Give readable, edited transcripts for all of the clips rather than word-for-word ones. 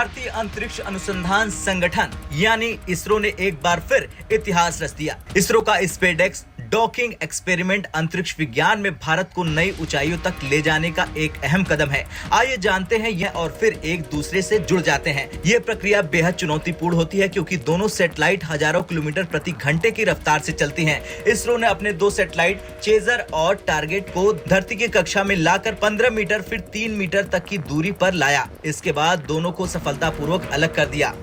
भारतीय अंतरिक्ष अनुसंधान संगठन यानी इसरो ने एक बार फिर इतिहास रच दिया। इसरो का स्पेसडेक्स डॉकिंग एक्सपेरिमेंट अंतरिक्ष विज्ञान में भारत को नई ऊंचाइयों तक ले जाने का एक अहम कदम है। आइए जानते हैं यह और फिर एक दूसरे से जुड़ जाते हैं। यह प्रक्रिया बेहद चुनौतीपूर्ण होती है क्योंकि दोनों सैटेलाइट हजारों किलोमीटर प्रति घंटे की रफ्तार से चलती हैं। इसरो ने अपने दो सैटेलाइट चेजर और टारगेट को धरती की कक्षा में लाकर 15 मीटर फिर 3 मीटर तक की दूरी पर लाया। इसके बाद दोनों को सफलतापूर्वक अलग कर दिया।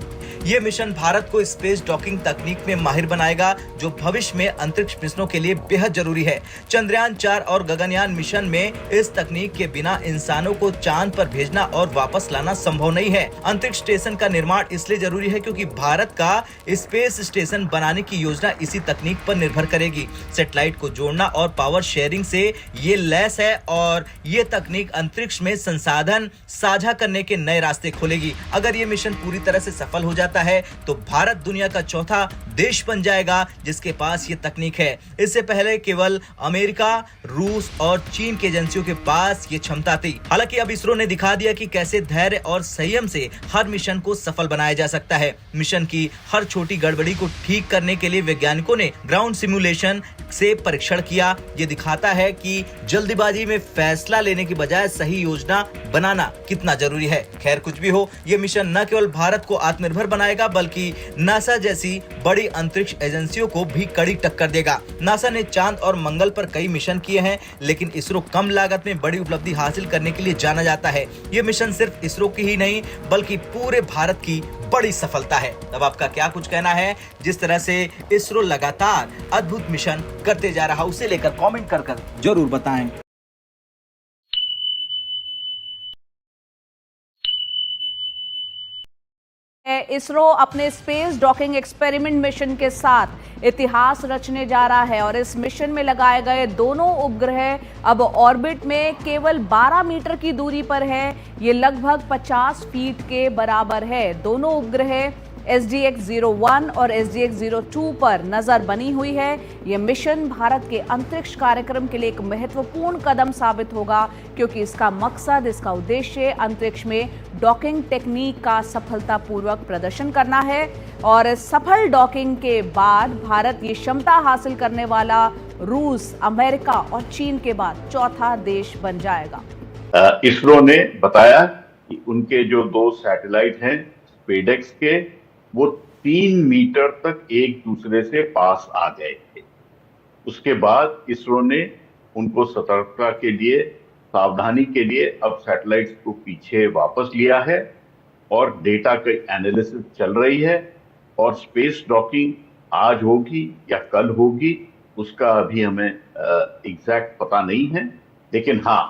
ये मिशन भारत को स्पेस डॉकिंग तकनीक में माहिर बनाएगा, जो भविष्य में अंतरिक्ष मिशनों के लिए बेहद जरूरी है। चंद्रयान 4 और गगनयान मिशन में इस तकनीक के बिना इंसानों को चांद पर भेजना और वापस लाना संभव नहीं है। अंतरिक्ष स्टेशन का निर्माण इसलिए जरूरी है क्योंकि भारत का स्पेस स्टेशन बनाने की योजना इसी तकनीक पर निर्भर करेगी। सैटेलाइट को जोड़ना और पावर शेयरिंग से ये लैस है और ये तकनीक अंतरिक्ष में संसाधन साझा करने के नए रास्ते खोलेगी। अगर ये मिशन पूरी तरह से सफल हो जाता है तो भारत दुनिया का चौथा देश बन जाएगा जिसके पास ये तकनीक है। इससे पहले केवल अमेरिका, रूस और चीन की एजेंसियों के पास ये क्षमता थी। हालांकि अब इसरो ने दिखा दिया कि कैसे धैर्य और संयम से हर मिशन को सफल बनाया जा सकता है। मिशन की हर छोटी गड़बड़ी को ठीक करने के लिए वैज्ञानिकों ने ग्राउंड सिमुलेशन से परीक्षण किया। ये दिखाता है कि जल्दबाजी में फैसला लेने की बजाय सही योजना बनाना कितना जरूरी है। खैर कुछ भी हो, ये मिशन न केवल भारत को आत्मनिर्भर बनाएगा बल्कि नासा जैसी बड़ी अंतरिक्ष एजेंसियों को भी कड़ी टक्कर देगा। नासा ने चांद और मंगल पर कई मिशन किए हैं, लेकिन इसरो कम लागत में बड़ी उपलब्धि हासिल करने के लिए जाना जाता है। ये मिशन सिर्फ इसरो की ही नहीं बल्कि पूरे भारत की बड़ी सफलता है। अब आपका क्या कुछ कहना है? जिस तरह से इसरो लगातार अद्भुत मिशन करते जा रहा, उसे लेकर कमेंट कर जरूर बताएं। इसरो अपने स्पेस डॉकिंग एक्सपेरिमेंट मिशन के साथ इतिहास रचने जा रहा है और इस मिशन में लगाए गए दोनों उपग्रह अब ऑर्बिट में केवल 12 मीटर की दूरी पर है। ये लगभग 50 फीट के बराबर है। दोनों उपग्रह SDX-01 और SDX-02 पर नजर बनी हुई है। यह मिशन भारत के अंतरिक्ष कार्यक्रम के लिए एक महत्वपूर्ण कदम साबित होगा क्योंकि इसका मकसद, इसका उद्देश्य अंतरिक्ष में डॉकिंग टेक्निक का सफलतापूर्वक प्रदर्शन करना है और सफल डॉकिंग के बाद भारत ये क्षमता हासिल करने वाला रूस, अमेरिका और चीन के बाद चौथा देश बन जाएगा। इसरो ने बताया कि उनके जो दो सैटेलाइट हैं स्पेसडेक्स के, वो 3 मीटर तक एक दूसरे से पास आ गए थे। उसके बाद इसरो ने उनको सतर्कता के लिए, सावधानी के लिए अब सैटेलाइट्स को पीछे वापस लिया है और डेटा की एनालिसिस चल रही है और स्पेस डॉकिंग आज होगी या कल होगी उसका अभी हमें एग्जैक्ट पता नहीं है। लेकिन हाँ,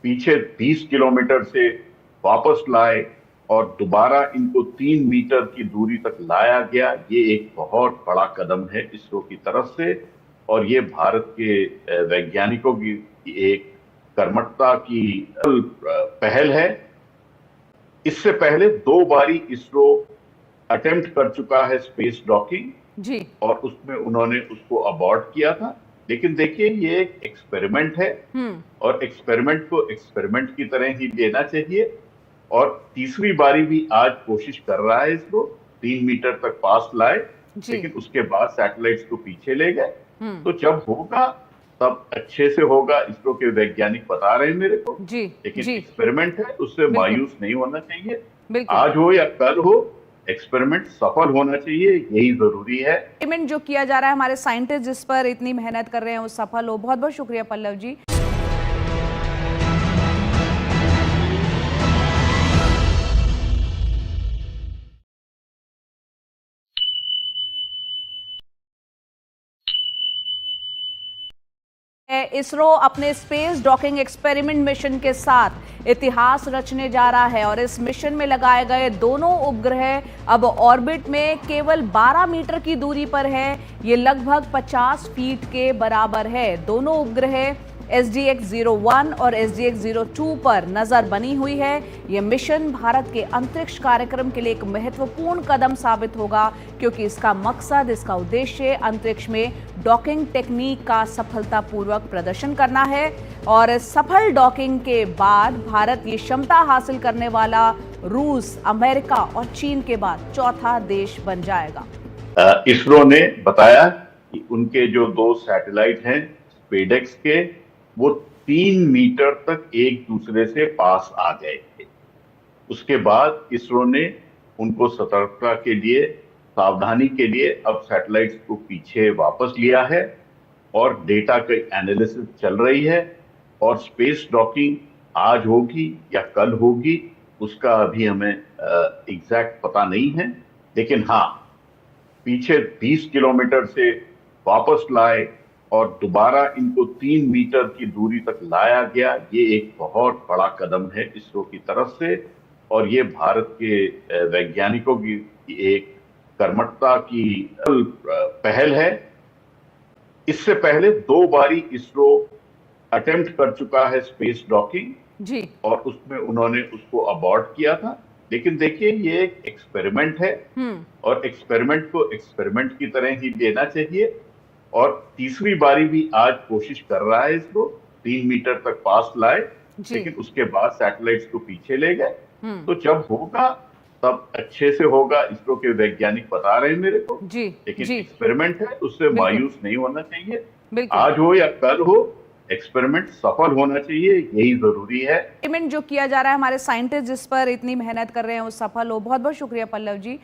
पीछे 20 किलोमीटर से वापस लाए और दोबारा इनको 3 मीटर की दूरी तक लाया गया। ये एक बहुत बड़ा कदम है इसरो की तरफ से और ये भारत के वैज्ञानिकों की एक कर्मठता की पहल है। इससे पहले 2 बारी इसरो अटेम्प्ट कर चुका है स्पेस डॉकिंग जी, और उसमें उन्होंने उसको अबॉर्ट किया था। लेकिन देखिए, ये एक एक्सपेरिमेंट है और एक्सपेरिमेंट को एक्सपेरिमेंट की तरह ही लेना चाहिए। और तीसरी बारी भी आज कोशिश कर रहा है इसको 3 मीटर तक पास लाए, लेकिन उसके बाद सैटेलाइट्स को पीछे ले गए। तो जब होगा तब अच्छे से होगा, इसरो के वैज्ञानिक बता रहे हैं मेरे को जी, लेकिन एक्सपेरिमेंट है, उससे मायूस नहीं होना चाहिए। आज हो या कल हो, एक्सपेरिमेंट सफल होना चाहिए, यही जरूरी है। एक्सपेरिमेंट जो किया जा रहा है, हमारे साइंटिस्ट जिस पर इतनी मेहनत कर रहे हैं वो सफल हो। बहुत बहुत शुक्रिया पल्लव जी। इसरो अपने स्पेस डॉकिंग एक्सपेरिमेंट मिशन के साथ इतिहास रचने जा रहा है और इस मिशन में लगाए गए दोनों उपग्रह अब ऑर्बिट में केवल 12 मीटर की दूरी पर है। ये लगभग 50 फीट के बराबर है। दोनों उपग्रह SDX-01 और SDX-02 पर नजर बनी हुई है। यह मिशन भारत के अंतरिक्ष कार्यक्रम के लिए एक महत्वपूर्ण कदम साबित होगा क्योंकि इसका मकसद, इसका उद्देश्य अंतरिक्ष में डॉकिंग टेक्निक का सफलतापूर्वक प्रदर्शन करना है और सफल डॉकिंग के बाद भारत ये क्षमता हासिल करने वाला रूस, अमेरिका और चीन के बाद चौथा देश बन जाएगा। इसरो ने बताया कि उनके जो 2 सैटेलाइट हैं स्पेडेक्स के, वो 3 मीटर तक एक दूसरे से पास आ गए थे। उसके बाद इसरो ने उनको सतर्कता के लिए, सावधानी के लिए अब सैटेलाइट्स को पीछे वापस लिया है और डेटा की एनालिसिस चल रही है। और स्पेस डॉकिंग आज होगी या कल होगी, उसका अभी हमें एग्जैक्ट पता नहीं है, लेकिन हाँ, पीछे 20 किलोमीटर से वापस लाए और दोबारा इनको 3 मीटर की दूरी तक लाया गया। ये एक बहुत बड़ा कदम है इसरो की तरफ से, और ये भारत के वैज्ञानिकों की एक कर्मठता की पहल है। इससे पहले 2 बारी इसरो अटेम्प्ट कर चुका है स्पेस डॉकिंग जी, और उसमें उन्होंने उसको अबॉर्ट किया था। लेकिन देखिए, ये एक एक्सपेरिमेंट है और एक्सपेरिमेंट को एक्सपेरिमेंट की तरह ही लेना चाहिए। और तीसरी बारी भी आज कोशिश कर रहा है इसको 3 मीटर तक पास लाए, लेकिन उसके बाद सैटेलाइट्स को पीछे ले गए। तो जब होगा तब अच्छे से होगा, इसरो के वैज्ञानिक बता रहे हैं मेरे को। जी, लेकिन जी, एक्सपेरिमेंट है, उससे मायूस नहीं होना चाहिए। बिल्कुल। आज हो या कल हो, एक्सपेरिमेंट सफल होना चाहिए, यही जरूरी है। एक्सपेरिमेंट जो किया जा रहा है, हमारे साइंटिस्ट जिस पर इतनी मेहनत कर रहे हैं वो सफल हो। बहुत बहुत शुक्रिया पल्लव जी।